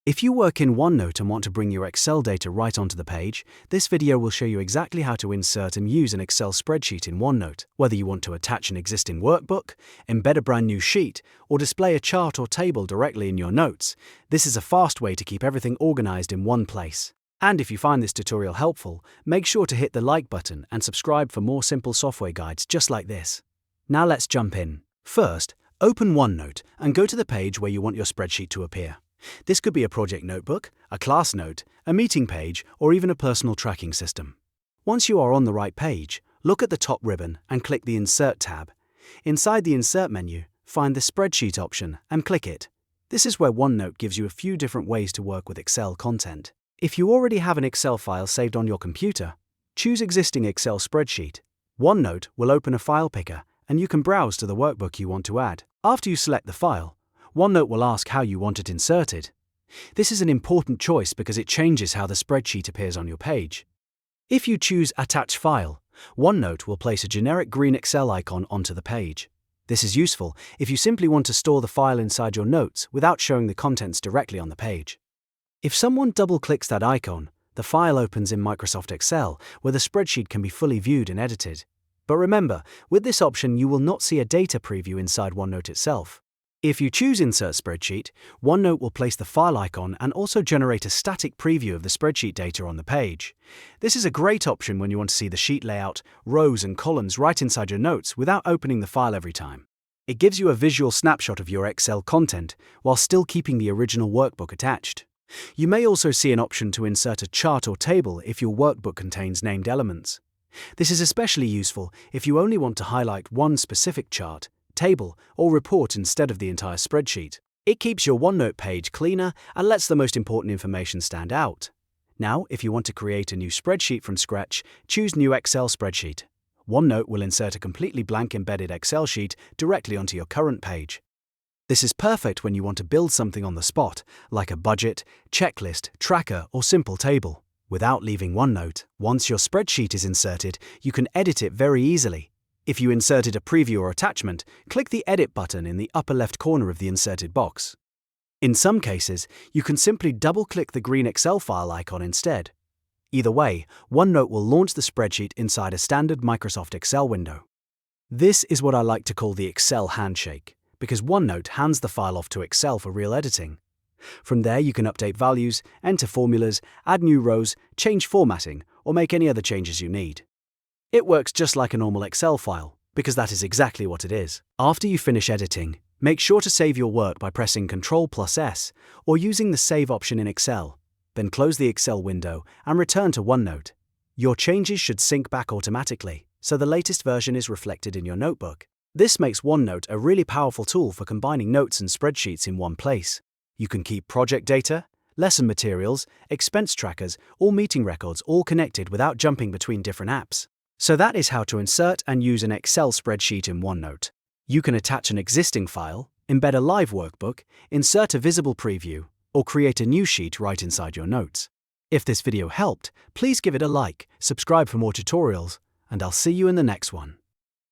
If you work in OneNote and want to bring your Excel data right onto the page, this video will show you exactly how to insert and use an Excel spreadsheet in OneNote. Whether you want to attach an existing workbook, embed a brand new sheet, or display a chart or table directly in your notes, this is a fast way to keep everything organized in one place. And if you find this tutorial helpful, make sure to hit the like button and subscribe for more simple software guides just like this. Now let's jump in. First, open OneNote and go to the page where you want your spreadsheet to appear. This could be a project notebook, a class note, a meeting page, or even a personal tracking system. Once you are on the right page, look at the top ribbon and click the Insert tab. Inside the Insert menu, find the Spreadsheet option and click it. This is where OneNote gives you a few different ways to work with Excel content. If you already have an Excel file saved on your computer, choose Existing Excel Spreadsheet. OneNote will open a file picker and you can browse to the workbook you want to add. After you select the file, OneNote will ask how you want it inserted. This is an important choice because it changes how the spreadsheet appears on your page. If you choose Attach File, OneNote will place a generic green Excel icon onto the page. This is useful if you simply want to store the file inside your notes without showing the contents directly on the page. If someone double-clicks that icon, the file opens in Microsoft Excel, where the spreadsheet can be fully viewed and edited. But remember, with this option you will not see a data preview inside OneNote itself. If you choose Insert Spreadsheet, OneNote will place the file icon and also generate a static preview of the spreadsheet data on the page. This is a great option when you want to see the sheet layout, rows and columns right inside your notes without opening the file every time. It gives you a visual snapshot of your Excel content while still keeping the original workbook attached. You may also see an option to insert a chart or table if your workbook contains named elements. This is especially useful if you only want to highlight one specific chart, table, or report instead of the entire spreadsheet. It keeps your OneNote page cleaner and lets the most important information stand out. Now, if you want to create a new spreadsheet from scratch, choose New Excel Spreadsheet. OneNote will insert a completely blank embedded Excel sheet directly onto your current page. This is perfect when you want to build something on the spot, like a budget, checklist, tracker, or simple table. Without leaving OneNote, once your spreadsheet is inserted, you can edit it very easily. If you inserted a preview or attachment, click the Edit button in the upper left corner of the inserted box. In some cases, you can simply double-click the green Excel file icon instead. Either way, OneNote will launch the spreadsheet inside a standard Microsoft Excel window. This is what I like to call the Excel handshake, because OneNote hands the file off to Excel for real editing. From there, you can update values, enter formulas, add new rows, change formatting, or make any other changes you need. It works just like a normal Excel file, because that is exactly what it is. After you finish editing, make sure to save your work by pressing Ctrl+S or using the Save option in Excel. Then close the Excel window and return to OneNote. Your changes should sync back automatically, so the latest version is reflected in your notebook. This makes OneNote a really powerful tool for combining notes and spreadsheets in one place. You can keep project data, lesson materials, expense trackers, or meeting records all connected without jumping between different apps. So that is how to insert and use an Excel spreadsheet in OneNote. You can attach an existing file, embed a live workbook, insert a visible preview, or create a new sheet right inside your notes. If this video helped, please give it a like, subscribe for more tutorials, and I'll see you in the next one.